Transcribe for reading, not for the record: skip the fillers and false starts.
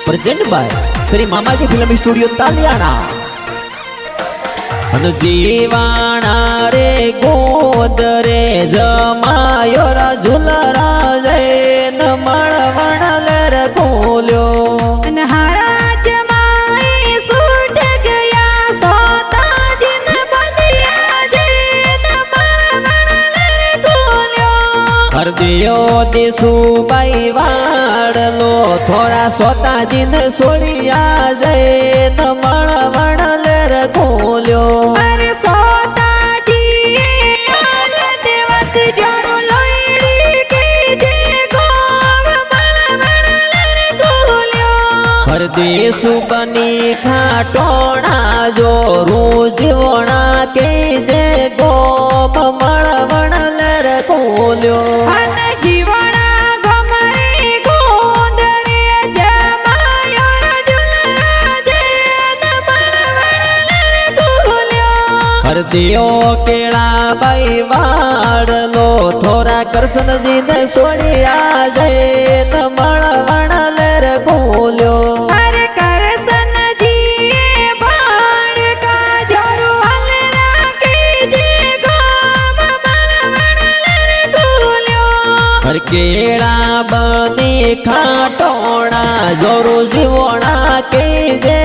Present by Shri मामाजी film studio तालियाना। जीवाणा रे गोद रे जमायो रा झुलरा जैन मळवण लेर खोल्यो महाराज माई सूट गया सोता जिन बदिया जैन मळवण लेर खोल्यो हर दियो दिसू बाई वाडलो थोड़ा सोता जिन सोड़िया जैन मळवण लेर खोल्यो अरे सोता जी आल देवत जोरो लोईड़ी के जे गोव मळवण लेर खोल्यो हर देसु बनी खाटोणा जो रूजवणा के जे गोप मळवण लेर खोल्यो अन जीवना गमरे गोंद रे जमायो रा झुलरा जैन मळवण लेर खोल्यो हर दियो केळा बाई वाडलो थोड़ा कृष्ण जी ने सोड़िया जैन मळवण लेर खोल्यो अरे करसन जी बाण का जोरो हलरा के जे गोम मळवण लेर खोल्यो हर केळा बनी खाटोणा जोरू जीवणा के जे